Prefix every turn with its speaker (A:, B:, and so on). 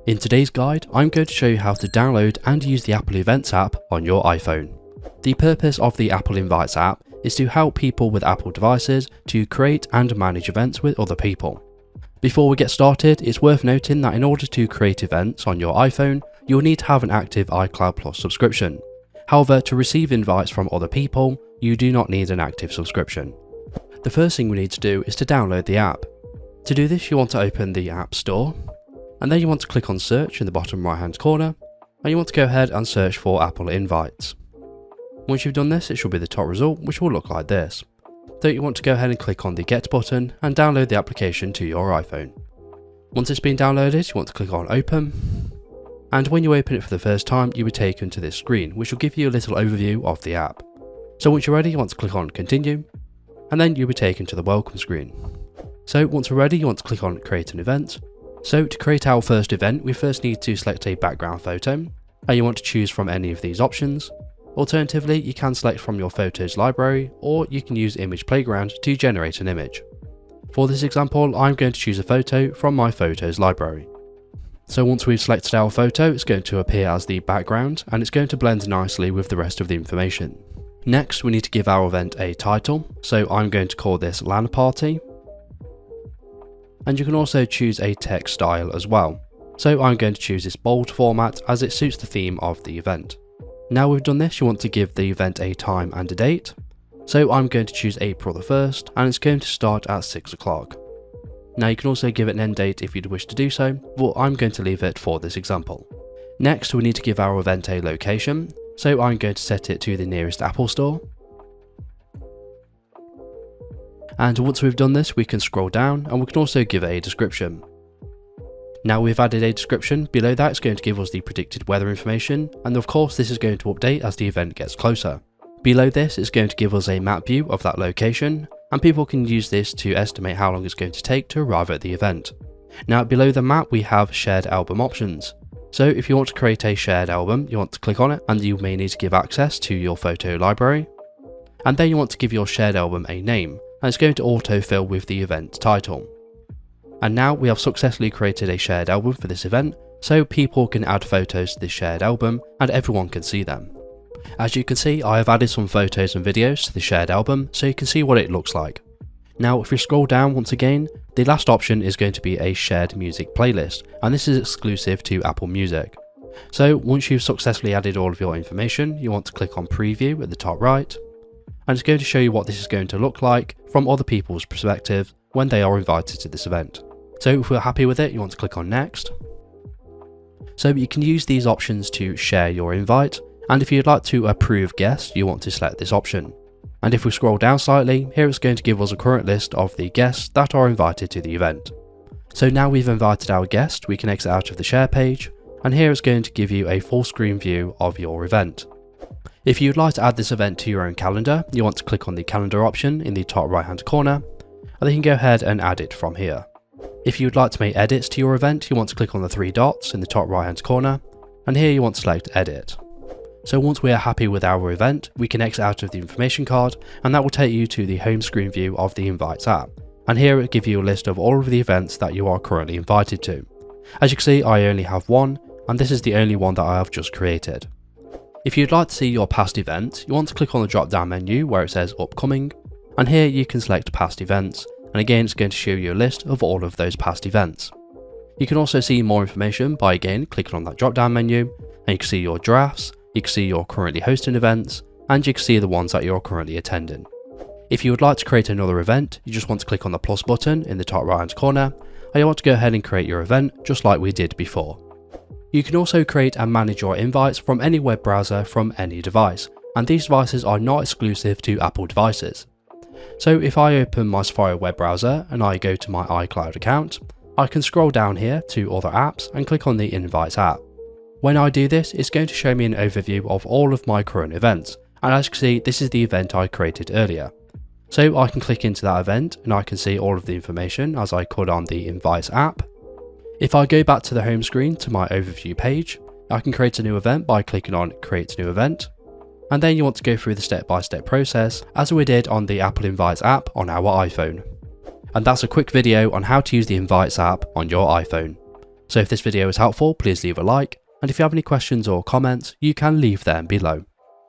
A: In today's guide, I'm going to show you how to download and use the Apple Events app on your iPhone. The purpose of the Apple Invites app is to help people with Apple devices to create and manage events with other people. Before we get started, it's worth noting that in order to create events on your iPhone, you'll need to have an active iCloud Plus subscription. However, to receive invites from other people, you do not need an active subscription. The first thing we need to do is to download the app. To do this, you want to open the App Store, and then you want to click on Search in the bottom right hand corner, and you want to go ahead and search for Apple Invites. Once you've done this, it should be the top result, which will look like this. So you want to go ahead and click on the Get button and download the application to your iPhone. Once it's been downloaded, you want to click on Open, and when you open it for the first time, you'll be taken to this screen, which will give you a little overview of the app. So once you're ready, you want to click on Continue, and then you'll be taken to the Welcome screen. So once we're ready, you want to click on Create an Event. So to create our first event, we first need to select a background photo, and you want to choose from any of these options. Alternatively, you can select from your photos library, or you can use Image Playground to generate an image. For this example, I'm going to choose a photo from my photos library. So once we've selected our photo, it's going to appear as the background, and it's going to blend nicely with the rest of the information. Next, we need to give our event a title, so I'm going to call this LAN Party. And you can also choose a text style as well. So I'm going to choose this bold format as it suits the theme of the event. Now we've done this, you want to give the event a time and a date. So I'm going to choose April the 1st, and it's going to start at 6 o'clock. Now you can also give it an end date if you'd wish to do so, but I'm going to leave it for this example. Next, we need to give our event a location. So I'm going to set it to the nearest Apple Store. And once we've done this, we can scroll down and we can also give it a description. Now we've added a description, below that it's going to give us the predicted weather information, and of course this is going to update as the event gets closer. Below this it's going to give us a map view of that location, and people can use this to estimate how long it's going to take to arrive at the event. Now below the map we have shared album options. So if you want to create a shared album, you want to click on it, and you may need to give access to your photo library. And then you want to give your shared album a name, and it's going to autofill with the event title. And now we have successfully created a shared album for this event, so people can add photos to this shared album and everyone can see them. As you can see, I have added some photos and videos to the shared album so you can see what it looks like. Now if we scroll down once again, the last option is going to be a shared music playlist, and this is exclusive to Apple Music. So once you've successfully added all of your information, you want to click on Preview at the top right, and it's going to show you what this is going to look like from other people's perspective when they are invited to this event. So if we're happy with it, you want to click on Next. So you can use these options to share your invite, and if you'd like to approve guests, you want to select this option. And if we scroll down slightly, here it's going to give us a current list of the guests that are invited to the event. So now we've invited our guest, we can exit out of the share page, and here it's going to give you a full screen view of your event. If you'd like to add this event to your own calendar, you want to click on the calendar option in the top right hand corner, and then you can go ahead and add it from here. If you'd like to make edits to your event, you want to click on the three dots in the top right hand corner, and here you want to select Edit. So once we are happy with our event, we can exit out of the information card, and that will take you to the home screen view of the Invites app. And here it will give you a list of all of the events that you are currently invited to. As you can see, I only have one, and this is the only one that I have just created. If you'd like to see your past events, you want to click on the drop down menu where it says Upcoming, and here you can select Past Events, and again it's going to show you a list of all of those past events. You can also see more information by again clicking on that drop down menu, and you can see your drafts, you can see your currently hosting events, and you can see the ones that you're currently attending. If you would like to create another event, you just want to click on the plus button in the top right hand corner, and you want to go ahead and create your event just like we did before. You can also create and manage your invites from any web browser from any device, and these devices are not exclusive to Apple devices. So if I open my Safari web browser and I go to my iCloud account, I can scroll down here to Other Apps and click on the Invites app. When I do this, it's going to show me an overview of all of my current events, and as you can see, this is the event I created earlier. So I can click into that event and I can see all of the information as I could on the Invites app. If I go back to the home screen to my overview page, I can create a new event by clicking on Create New Event, and then you want to go through the step-by-step process as we did on the Apple Invites app on our iPhone. And that's a quick video on how to use the Invites app on your iPhone. So if this video was helpful, please leave a like, and if you have any questions or comments, you can leave them below.